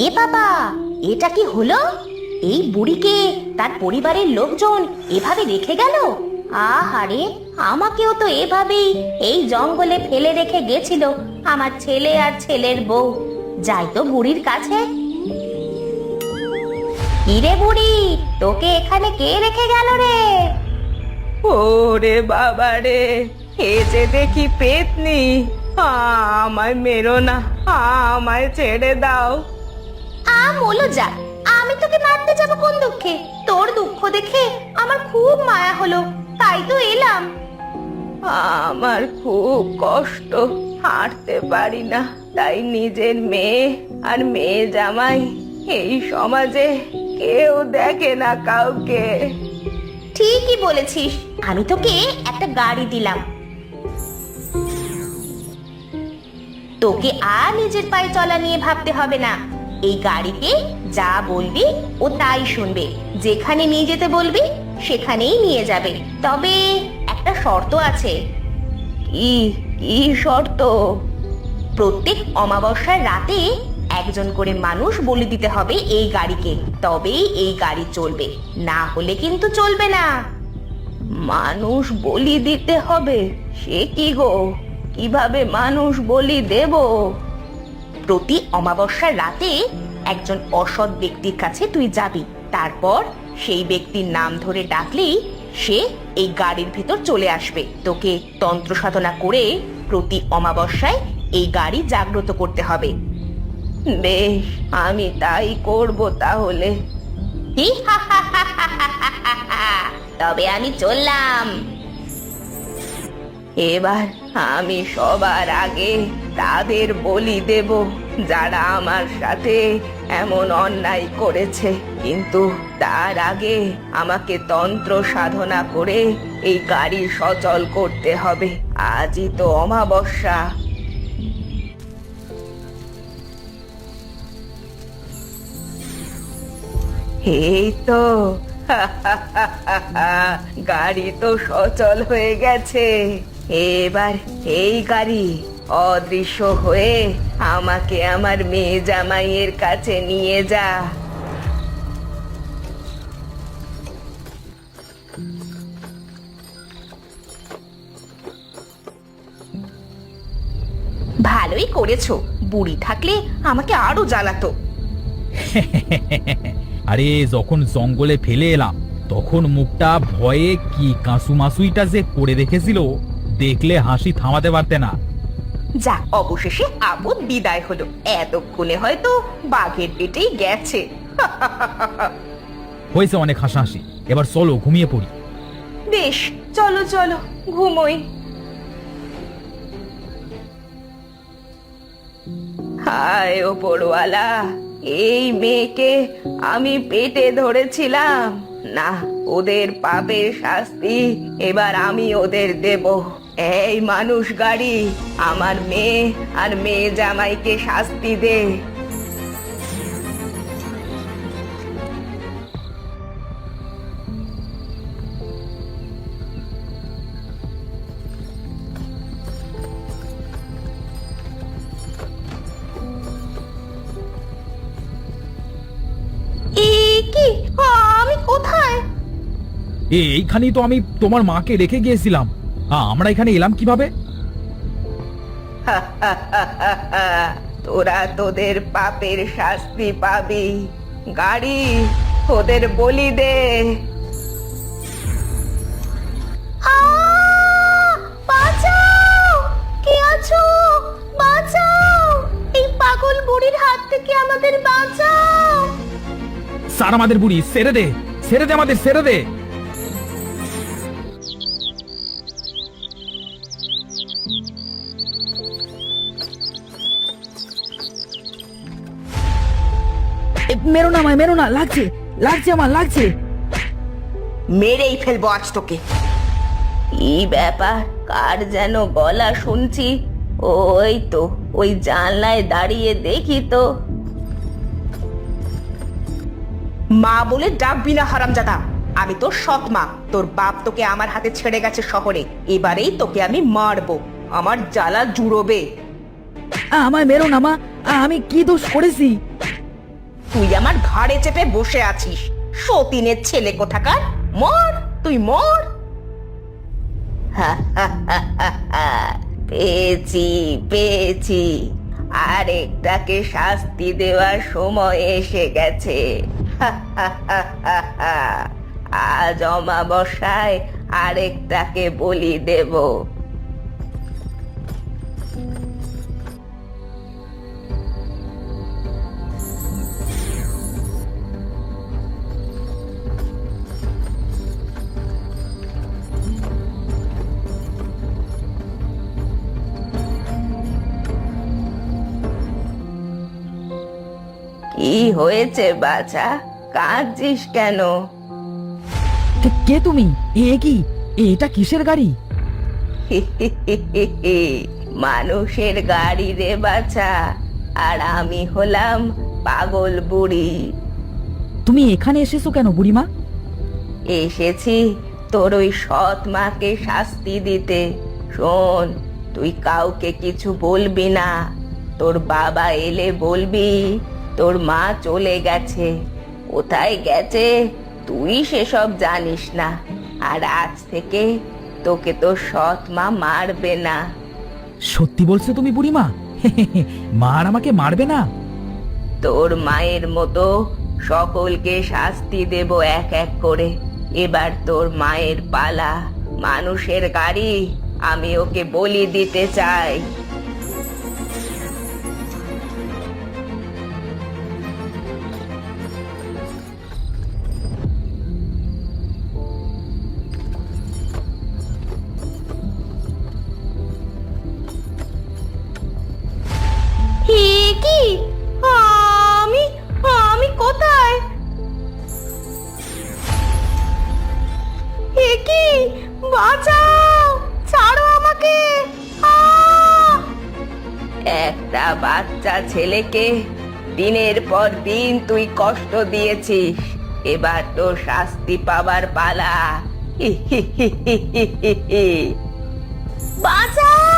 এ বাবা, এটা কি হলো? এই বুড়িকে তার পরিবারের লোকজন এভাবে রেখে গেল? আহারে, আমাকেও তো এভাবেই এই জঙ্গলে ফেলে রেখে গেছিল আমার ছেলে আর ছেলের বউ। যাই তো বুড়ির কাছে। কিরে বুড়ি, তোকে এখানে কে রেখে গেল রে? ওরে বাবা রে, এ যে দেখি পেতনি। আমায় মেরো না, আমায় ছেড়ে দাও। মোলো যা, আমি তোকে মারতে যাবো কোন দুঃখে? তোর দুঃখ দেখে আমার খুব মায়া হলো, তাই তো এলাম। আমার খুব কষ্ট, হাঁটতে পারি না, তাই নিজের মেয়ে আর মেয়ে জামাই এই সমাজে কেউ দেখে না কাউকে। ঠিকই বলেছিস, আমি তোকে একটা গাড়ি দিলাম। তোকে আর নিজের পায়ে চলা নিয়ে ভাবতে হবে না। এই গাড়িতে যা বলবি ও তাই শুনবে, যেখানে নিয়ে যেতে বলবি সেখানেই নিয়ে যাবে। তবে একটা শর্ত আছে। কি কি শর্ত? প্রত্যেক অমাবস্যার রাতে একজন করে মানুষ বলি দিতে হবে এই গাড়িকে, তবেই এই গাড়ি চলবে, না হলে কিন্তু চলবে না। মানুষ বলি দিতে হবে? সে কি গো, কিভাবে মানুষ বলি দেব? প্রতি অমাবস্যার রাতে একজন অসৎ ব্যক্তির কাছে তুই যাবি, তারপর সেই ব্যক্তির নাম ধরে ডাকলেই সে এই গাড়ির ভেতর চলে আসবে। তোকে তন্ত্র সাধনা করে প্রতি অমাবস্যায় এই গাড়ি জাগ্রত করতে হবে। বেশ, আমি তাই করব তাহলে। তবে আমি চললাম। এবার আমি সবার আগে তাদের বলি দেব যারা আমার সাথে এমন অন্যায় করেছে, কিন্তু তার আগে আমাকে তন্ত্র সাধনা করে এই গাড়ি সচল করতে হবে। আজই তো অমাবস্যা। এই তো গাড়ি তো সচল হয়ে গেছে। এবার এই গাড়ি অদৃশ্য হয়ে আমাকে আমার মেয়ে জামাইয়ের কাছে নিয়ে যা। ভালোই করেছো, বুড়ি থাকলে আমাকে আরো জ্বালাতো। আরে যখন জঙ্গলে ফেলে এলাম তখন মুখটা ভয়ে কি কাঁসুমাসুইটা যে করে রেখেছিল, দেখলে হাসি থামাতে পারতে না। যা, অবশেষে আপদ বিদায় হলো। এতক্ষণে হয়তো বাঘের পেটেই গেছে। হয়েছে অনেক হাসাহাসি, এবার চলো ঘুমিয়ে পড়ি। বেশ, চলো চলো ঘুমোই। হায় ওপরওয়ালা, এই মেয়েকে আমি পেটে ধরেছিলাম না, ওদের পাপের শাস্তি এবার আমি ওদের দেব। এই মানুষ গাড়ি, আমার মেয়ে আর মেয়ে জামাইকে শাস্তি দে। কি, আমি কোথায়? এইখানেই তো আমি তোমার মাকে রেখে গিয়েছিলাম। আমরা এখানে এলাম কিভাবে? তোরা তোদের পাপের শাস্তি পাবি। গাড়ি, ওদের বলি দে। বাঁচাও! কে আছো? বাঁচাও! এই পাগল বুড়ির হাত থেকে আমাদের বাঁচাও! স্যার, আমাদের বুড়ি ছেড়ে দে, ছেড়ে দে, আমাদের ছেড়ে দে। মেরো না আমায়, মেরো না, লাগছে লাগছে, আমার লাগছে। মেরেই ফেলবো আজ তোকে। কি ব্যাপার, কার যেন গলা শুনছি? ওই তো, ওই জানলায় দাঁড়িয়ে দেখি তো। মা বলে ডাকবি না হারামজাদা, আমি তোর সৎ মা। তোর বাপ তোকে আমার হাতে ছেড়ে গেছে শহরে, এবারেই তোকে আমি মারবো, আমার জ্বালা জুড়োবে। আমায় মেরো না মা, আমি কি দোষ করেছি? তুই আমার ঘাড়ে চেপে বসে আছিস। সতীনের ছেলে কোথাকার, মর, তুই মর। পেয়েছি পেয়েছি, আরেকটাকে শাস্তি দেওয়ার সময় এসে গেছে। আজ অমাবস্যায় আরেকটাকে বলি দেব। কি হয়েছে বাছা, কাঁদছিস কেন? কে তুমি? কি এটা কিসের গাড়ি? মানুষের গাড়ি রে বাছা, আর আমি হলাম পাগল বুড়ি। তুমি এখানে এসেছো কেন বুড়িমা? এসেছি তোর ওই সৎ মাকে শাস্তি দিতে। শোন, তুই কাউকে কিছু বলবি না। তোর বাবা এলে বলবি তোর মা চলে গেছে। কোথায় গেছে তুই সেসব জানিস না। আর আজ থেকে তোকে তোর সৎ মা মারবে না। সত্যি বলছো তুমি বুড়িমা? মা আর আমাকে মারবে না? তোর মায়ের মতো সকলকে শাস্তি দেব এক এক করে। এবার তোর মায়ের পালা। মানুষের গাড়ি, আমি ওকে বলি দিতে চাই। হে কি, আমি আমি কোথায়? হে কি, বাঁচাও, ছাড়ো আমাকে। একটা বাচ্চা ছেলেকে দিনের পর দিন তুই কষ্ট দিয়েছিস। এবার তোর শাস্তি পাবার পালা। বাঁচাও।